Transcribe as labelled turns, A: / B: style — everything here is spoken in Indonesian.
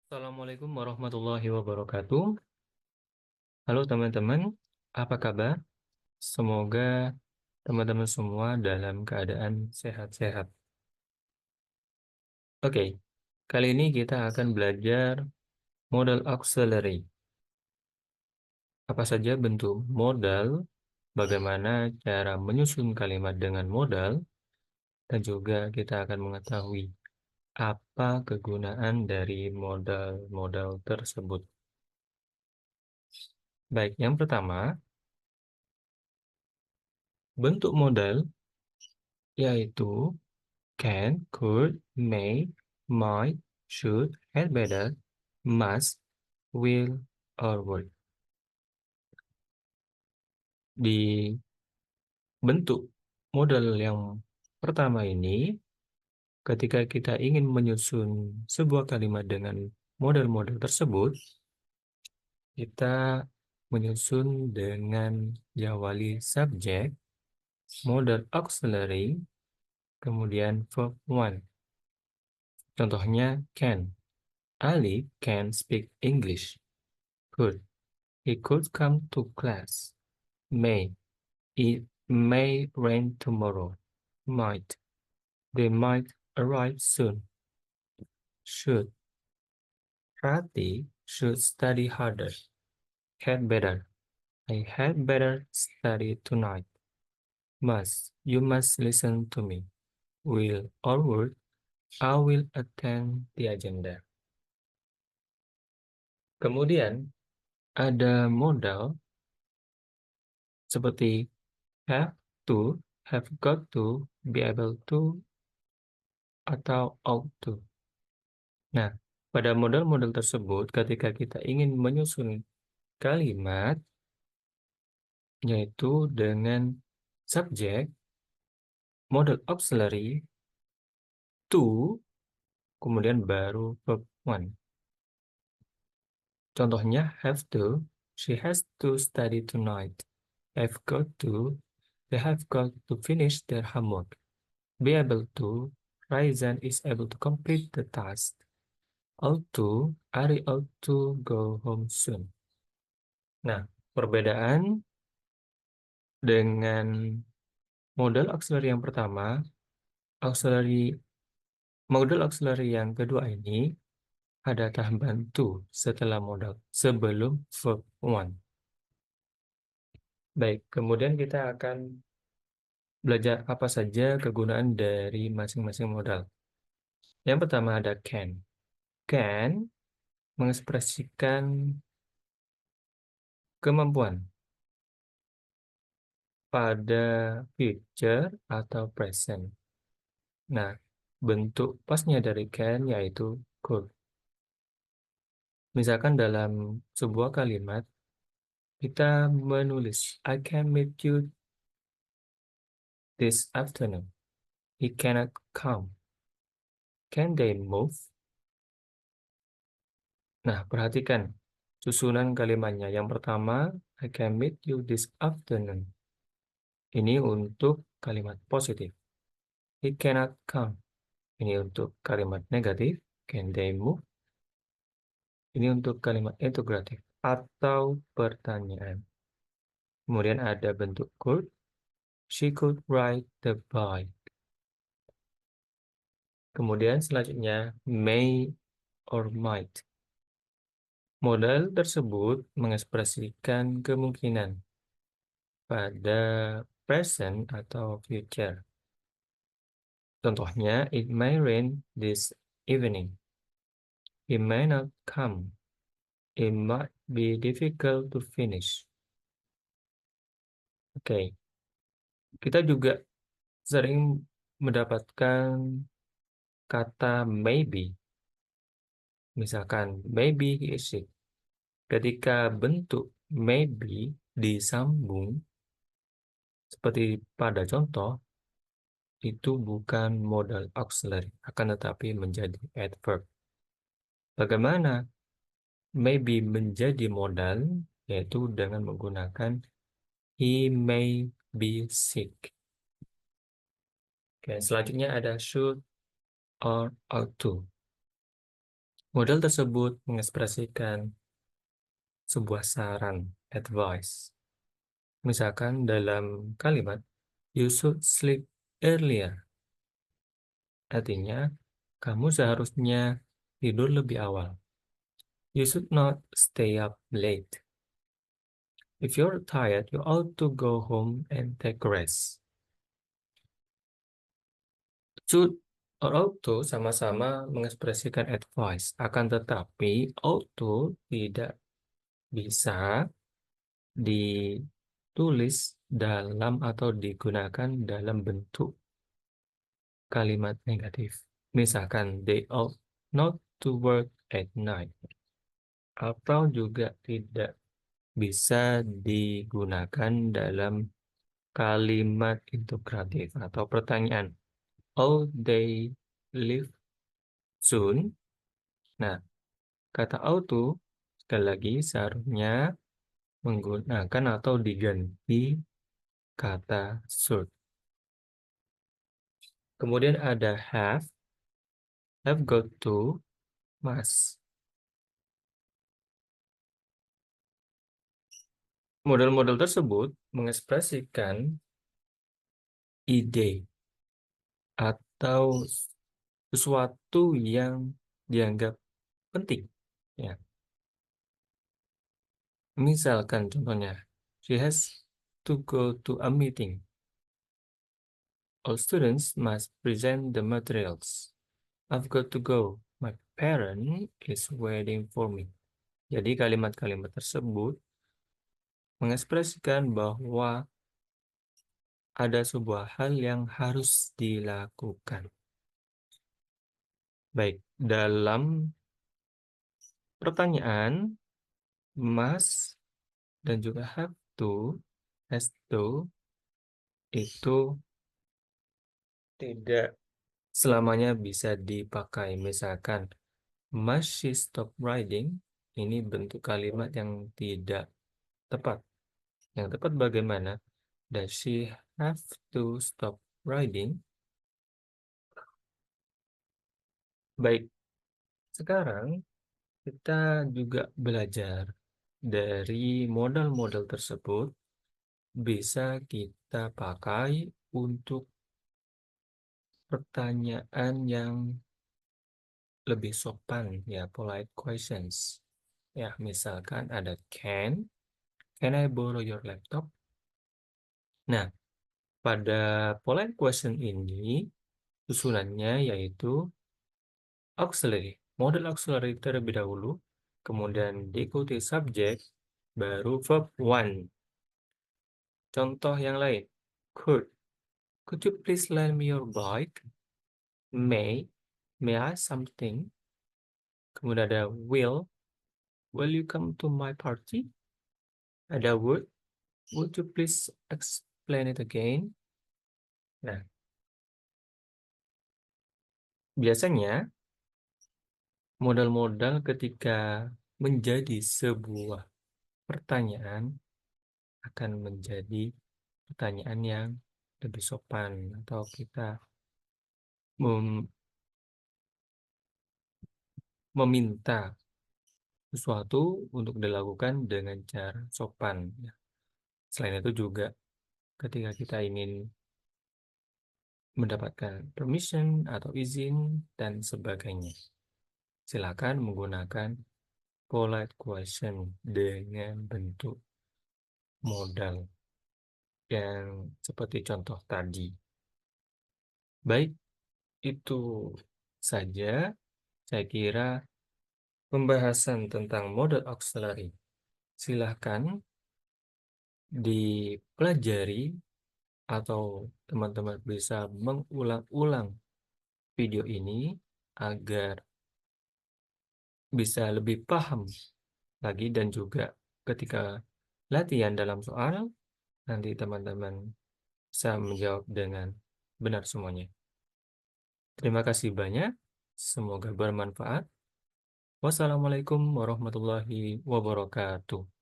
A: Assalamualaikum warahmatullahi wabarakatuh. Halo teman-teman, apa kabar? Semoga teman-teman semua dalam keadaan sehat-sehat. Oke, kali ini kita akan belajar modal auxiliary. Apa saja bentuk modal, bagaimana cara menyusun kalimat dengan modal, dan juga kita akan mengetahui apa kegunaan dari modal-modal tersebut. Baik, yang pertama, bentuk modal yaitu can, could, may, might, should, had better, must, will, or would. Di bentuk modal yang pertama ini, ketika kita ingin menyusun sebuah kalimat dengan modal-modal tersebut, kita menyusun dengan diawali subjek, modal auxiliary, kemudian verb one. Contohnya can. Ali can speak English. Could. He could come to class. May. It may rain tomorrow. Might. They might arrive soon. Should. Rati should study harder. Had better. I had better study tonight. Must. You must listen to me. Will or would. I will attend the agenda. Kemudian ada modal seperti have to, have got to, be able to, atau ought to. Nah, pada modal-modal tersebut, ketika kita ingin menyusun kalimat, yaitu dengan subjek, modal auxiliary, to, kemudian baru verb one. Contohnya, have to, she has to study tonight. Have got to, they have got to finish their homework. Be able to, Raizan is able to complete the task. Ought to, Ari ought to go home soon. Nah, perbedaan dengan modal auxiliary yang pertama, modal auxiliary yang kedua ini ada tambahan to setelah modal sebelum verb one. Baik, kemudian kita akan belajar apa saja kegunaan dari masing-masing modal. Yang pertama ada can. Can mengekspresikan kemampuan pada future atau present. Nah, bentuk pasnya dari can yaitu could. Misalkan dalam sebuah kalimat, kita menulis, I can meet you this afternoon. He cannot come. Can they move? Nah, perhatikan susunan kalimatnya. Yang pertama, I can meet you this afternoon. Ini untuk kalimat positif. He cannot come. Ini untuk kalimat negatif. Can they move? Ini untuk kalimat interrogatif atau pertanyaan. Kemudian ada bentuk could. She could ride the bike. Kemudian selanjutnya may or might. Modal tersebut mengekspresikan kemungkinan pada present atau future. Contohnya, it may rain this evening. It may not come. It might be difficult to finish. Oke, kita juga sering mendapatkan kata maybe. Misalkan, maybe he is sick. Ketika bentuk maybe disambung, seperti pada contoh, itu bukan modal auxiliary, akan tetapi menjadi adverb. Bagaimana maybe menjadi modal, yaitu dengan menggunakan he may be sick. Oke, selanjutnya ada should or ought to. Model tersebut mengekspresikan sebuah saran, advice. Misalkan dalam kalimat, you should sleep earlier. Artinya, kamu seharusnya tidur lebih awal. You should not stay up late. If you're tired, you ought to go home and take a rest. Should or ought to sama-sama mengekspresikan advice, akan tetapi ought to tidak bisa ditulis dalam atau digunakan dalam bentuk kalimat negatif. Misalkan, they ought not to work at night. Atau juga tidak bisa digunakan dalam kalimat integratif atau pertanyaan. Oh, they leave soon. Nah, kata auto sekali lagi seharusnya menggunakan atau diganti kata should. Kemudian ada have got to, must. Model-model tersebut mengekspresikan ide atau sesuatu yang dianggap penting. Ya. Misalkan contohnya, she has to go to a meeting. All students must present the materials. I've got to go. My parent is waiting for me. Jadi kalimat-kalimat tersebut mengekspresikan bahwa ada sebuah hal yang harus dilakukan. Baik, dalam pertanyaan, must dan juga have to, has to, itu tidak selamanya bisa dipakai. Misalkan, must she stop riding? Ini bentuk kalimat yang tidak tepat. Yang tepat bagaimana? Does she have to stop riding? Baik, sekarang kita juga belajar dari modal-modal tersebut bisa kita pakai untuk pertanyaan yang lebih sopan, ya, polite questions. Ya, misalkan ada can I borrow your laptop? Nah, pada polite question ini susunannya yaitu auxiliary, model auxiliary terlebih dahulu, kemudian diikuti subjek, baru verb one. Contoh yang lain, could you please lend me your bike? May I something? Kemudian ada will you come to my party? Ada would you please explain it again? Nah, biasanya modal-modal ketika menjadi sebuah pertanyaan akan menjadi pertanyaan yang lebih sopan atau kita meminta sesuatu untuk dilakukan dengan cara sopan. Selain itu juga ketika kita ingin mendapatkan permission atau izin dan sebagainya, silakan menggunakan polite question dengan bentuk modal yang seperti contoh tadi. Baik, itu saja saya kira pembahasan tentang model auxiliary. Silahkan dipelajari atau teman-teman bisa mengulang-ulang video ini agar bisa lebih paham lagi dan juga ketika latihan dalam soal, nanti teman-teman bisa menjawab dengan benar semuanya. Terima kasih banyak. Semoga bermanfaat. Wassalamualaikum warahmatullahi wabarakatuh.